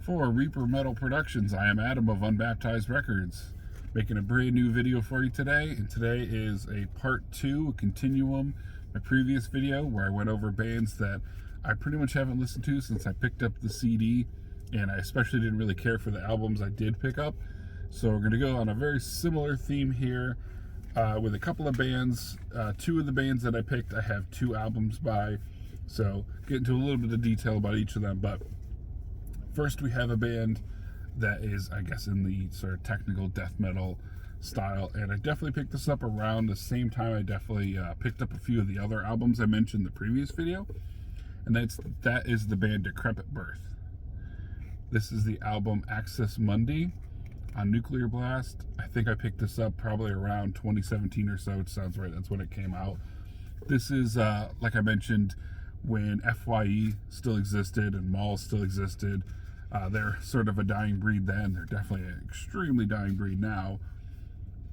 For Reaper Metal Productions, I am Adam of Unbaptized Records, making a brand new video for you today. And today is a part 2, a continuum, my previous video where I went over bands that I pretty much haven't listened to since I picked up the CD, and I especially didn't really care for the albums I did pick up. So we're going to go on a very similar theme here with a couple of bands. Two of the bands that I picked, I have 2 albums by, so get into a little bit of detail about each of them. But first, we have a band that is, I guess, in the sort of technical death metal style, and I definitely picked this up around the same time I definitely picked up a few of the other albums I mentioned in the previous video, and that is the band Decrepit. This is the album Access Mundi on Nuclear Blast. I think I picked this up probably around 2017 or so. It sounds right, that's when it came out. This is, like I mentioned, when FYE still existed and malls still existed. They're sort of a dying breed then. They're definitely an extremely dying breed now.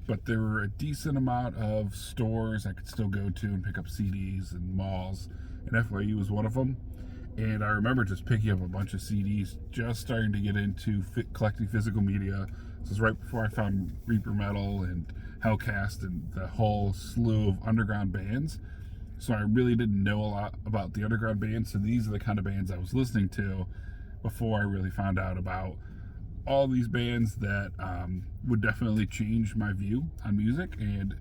But there were a decent amount of stores I could still go to and pick up CDs and malls, and FYE was one of them. And I remember just picking up a bunch of CDs, just starting to get into collecting physical media. This was right before I found Reaper Metal and Hellcast and the whole slew of underground bands. So I really didn't know a lot about the underground bands. So these are the kind of bands I was listening to before I really found out about all these bands that would definitely change my view on music, and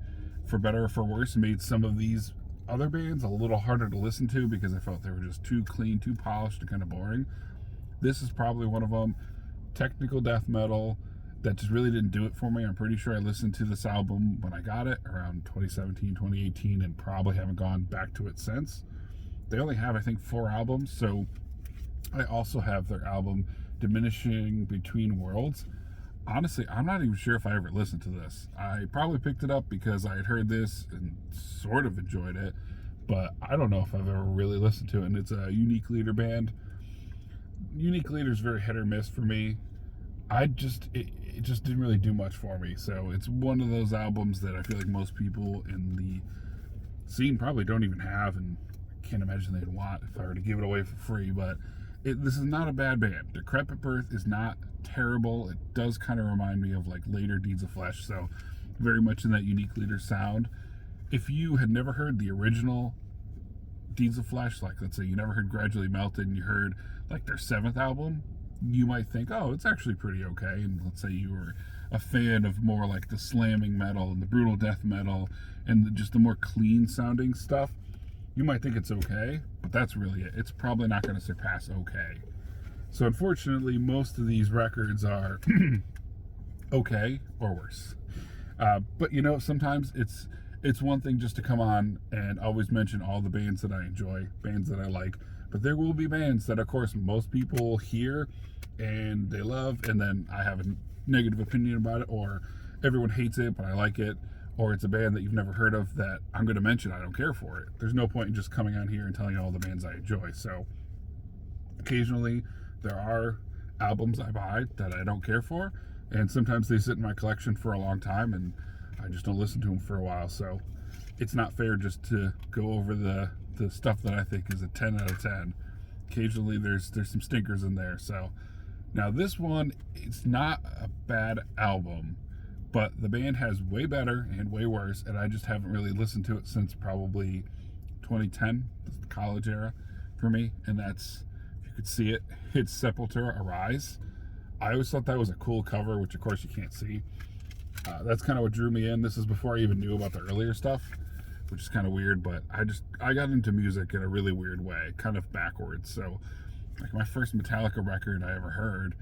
for better or for worse, made some of these other bands a little harder to listen to because I felt they were just too clean, too polished, and kind of boring. This is probably one of them. Technical death metal that just really didn't do it for me. I'm pretty sure I listened to this album when I got it around 2017, 2018, and probably haven't gone back to it since. They only have, I think, 4 albums, so I also have their album Diminishing Between Worlds. Honestly, I'm not even sure if I ever listened to this. I probably picked it up because I had heard this and sort of enjoyed it, but I don't know if I've ever really listened to it. And it's a Unique Leader band. Unique Leader is very hit or miss for me. It just didn't really do much for me. So it's one of those albums that I feel like most people in the scene probably don't even have, and can't imagine they'd want if I were to give it away for free. But this is not a bad band. Decrepit is not terrible. It does kind of remind me of like later Deeds of Flesh, so very much in that Unique Leader sound. If you had never heard the original Deeds of Flesh, like let's say you never heard Gradually Melted and you heard like their 7th album, you might think, oh, it's actually pretty okay. And let's say you were a fan of more like the slamming metal and the brutal death metal and just the more clean sounding stuff, you might think it's okay, but that's really it. It's probably not going to surpass okay. So unfortunately, most of these records are okay or worse. But you know, sometimes it's one thing just to come on and always mention all the bands that I enjoy, bands that I like. But there will be bands that, of course, most people hear and they love, and then I have a negative opinion about it, or everyone hates it, but I like it. Or it's a band that you've never heard of that I'm going to mention I don't care for it. There's no point in just coming on here and telling you all the bands I enjoy. So occasionally there are albums I buy that I don't care for, and sometimes they sit in my collection for a long time and I just don't listen to them for a while. So it's not fair just to go over the stuff that I think is a 10 out of 10. Occasionally there's some stinkers in there. So now this one, it's not a bad album, but the band has way better and way worse, and I just haven't really listened to it since probably 2010, the college era for me. And that's, if you could see it, it's Sepultura, Arise. I always thought that was a cool cover, which of course you can't see. That's kind of what drew me in. This is before I even knew about the earlier stuff, which is kind of weird, but I got into music in a really weird way, kind of backwards. So like my first Metallica record I ever heard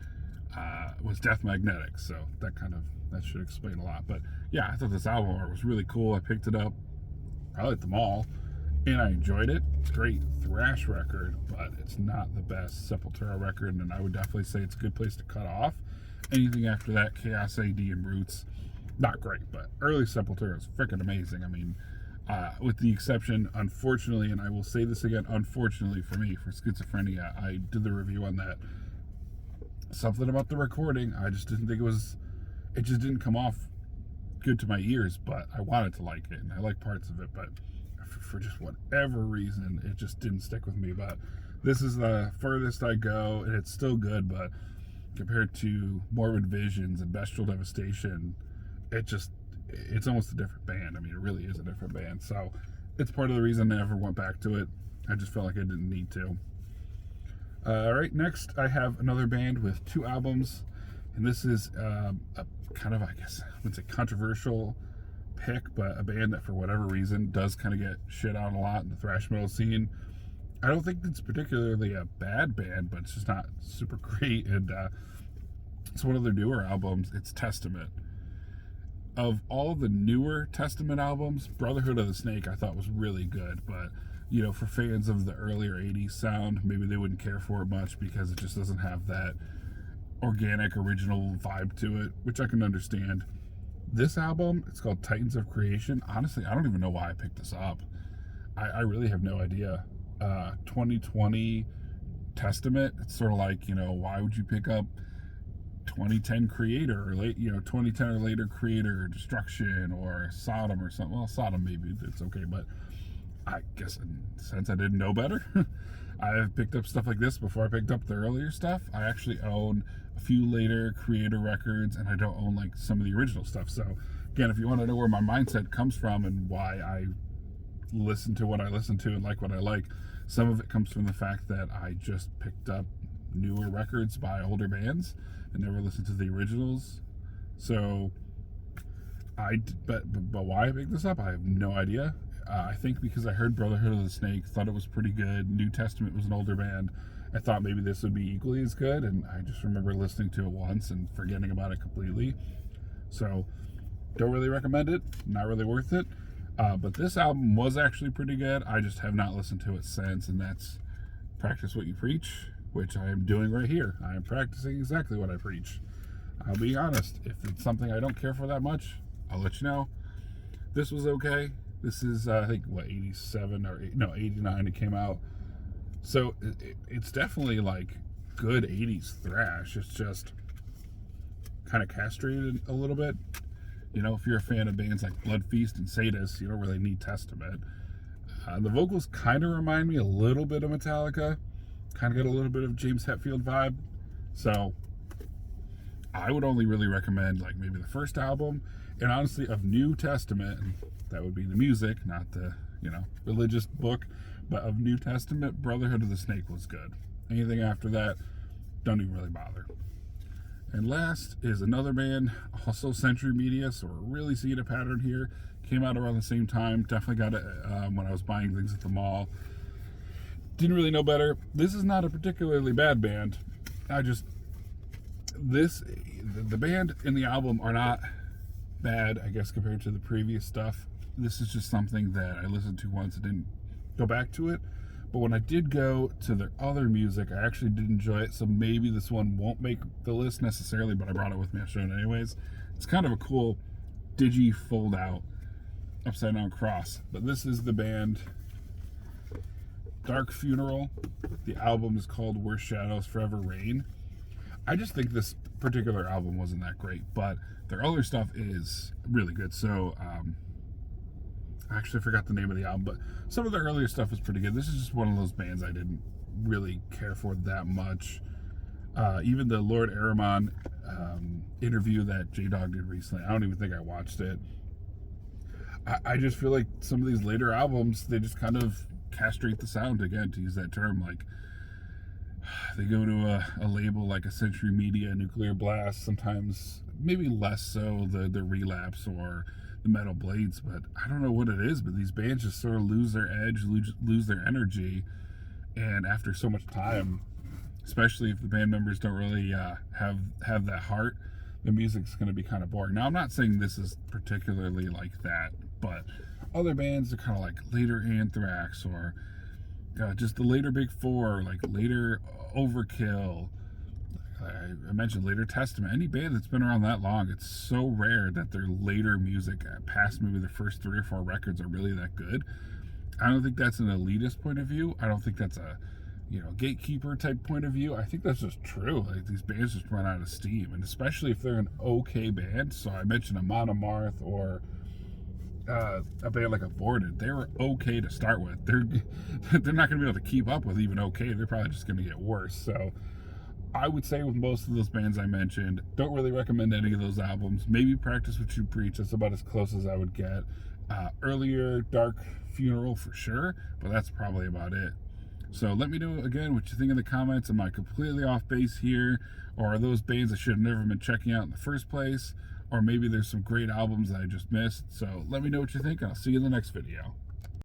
was Death Magnetic, so that should explain a lot. But yeah, I thought this album art was really cool. I picked it up probably at the mall, and I enjoyed it. It's a great thrash record, but it's not the best Sepultura record, and I would definitely say it's a good place to cut off. Anything after that, Chaos AD and Roots, not great, but early Sepultura is freaking amazing. I mean, with the exception, unfortunately, and I will say this again, unfortunately for me, for Schizophrenia, I did the review on that. Something about the recording, I just didn't think it just didn't come off good to my ears, but I wanted to like it, and I like parts of it, but for just whatever reason, it just didn't stick with me. But this is the furthest I go, and it's still good, but compared to Morbid Visions and Bestial Devastation, it's almost a different band. I mean, it really is a different band. So it's part of the reason I never went back to it. I just felt like I didn't need to. All right, next I have another band with 2 albums, and this is a kind of, I guess, I wouldn't say controversial pick, but a band that for whatever reason does kind of get shit on a lot in the thrash metal scene. I don't think it's particularly a bad band, but it's just not super great, and it's one of their newer albums. It's Testament. Of all the newer Testament albums, Brotherhood of the Snake I thought was really good, but you know, for fans of the earlier 80s sound, maybe they wouldn't care for it much because it just doesn't have that organic, original vibe to it, which I can understand. This album, it's called Titans of Creation. Honestly, I don't even know why I picked this up. I really have no idea. 2020 Testament, it's sort of like, you know, why would you pick up 2010 Creator or 2010 or later Creator, or Destruction, or Sodom or something? Well, Sodom maybe it's okay, but I guess since I didn't know better, I've picked up stuff like this before I picked up the earlier stuff. I actually own a few later Creator records, and I don't own like some of the original stuff. So again, if you want to know where my mindset comes from and why I listen to what I listen to and like what I like, some of it comes from the fact that I just picked up newer records by older bands and never listened to the originals. So but why I picked this up, I have no idea. I think because I heard Brotherhood of the Snake, thought it was pretty good. New Testament was an older band. I thought maybe this would be equally as good, and I just remember listening to it once and forgetting about it completely. So, don't really recommend it. Not really worth it. But this album was actually pretty good. I just have not listened to it since, and that's practice what you preach, which I am doing right here. I am practicing exactly what I preach. I'll be honest. If it's something I don't care for that much, I'll let you know. This was okay. This is, I think, 89 it came out. So it's definitely like good 80s thrash. It's just kind of castrated a little bit. You know, if you're a fan of bands like Blood Feast and Sadist, you don't really need Testament. The vocals kind of remind me a little bit of Metallica. Kind of got a little bit of James Hetfield vibe. So I would only really recommend like maybe the first album. And honestly, of New Testament, that would be the music, not the, religious book, but of New Testament, Brotherhood of the Snake was good. Anything after that, don't even really bother. And last is another band, also Century Media, so we're really seeing a pattern here. Came out around the same time, definitely got it when I was buying things at the mall. Didn't really know better. This is not a particularly bad band. The band and the album are not bad, I guess, compared to the previous stuff. This is just something that I listened to once and didn't go back to it. But when I did go to their other music, I actually did enjoy it. So maybe this one won't make the list necessarily, but I brought it with me. I'll show it anyways. It's kind of a cool digi fold out upside down cross. But this is the band Dark Funeral. The album is called Where Shadows Forever Reign. I just think this particular album wasn't that great, but their other stuff is really good. So I actually forgot the name of the album, but some of the earlier stuff is pretty good. This is just one of those bands I didn't really care for that much. Even the Lord Ahriman interview that J-Dog did recently, I don't even think I watched it. I just feel like some of these later albums, they just kind of castrate the sound, again, to use that term. Like, they go to a label like a Century Media, Nuclear Blast, sometimes maybe less so the Relapse or the Metal Blades, but I don't know what it is, but these bands just sort of lose their edge, lose their energy, and after so much time, especially if the band members don't really have that heart, the music's going to be kind of boring. Now, I'm not saying this is particularly like that, but other bands are kind of like later Anthrax or just the later Big Four, like later Overkill. I mentioned later Testament. Any band that's been around that long, it's so rare that their later music, past maybe their first 3 or 4 records, are really that good. I don't think that's an elitist point of view. I don't think that's a gatekeeper type point of view. I think that's just true. Like, these bands just run out of steam, and especially if they're an okay band. So I mentioned a Monomarth or a band like Aborted. They were okay to start with. They're not going to be able to keep up with even okay. They're probably just going to get worse. So I would say with most of those bands I mentioned, don't really recommend any of those albums. Maybe Practice What You Preach, that's about as close as I would get. Earlier, Dark Funeral for sure, but that's probably about it. So let me know again what you think in the comments. Am I completely off base here? Or are those bands I should have never been checking out in the first place? Or maybe there's some great albums that I just missed. So let me know what you think, and I'll see you in the next video.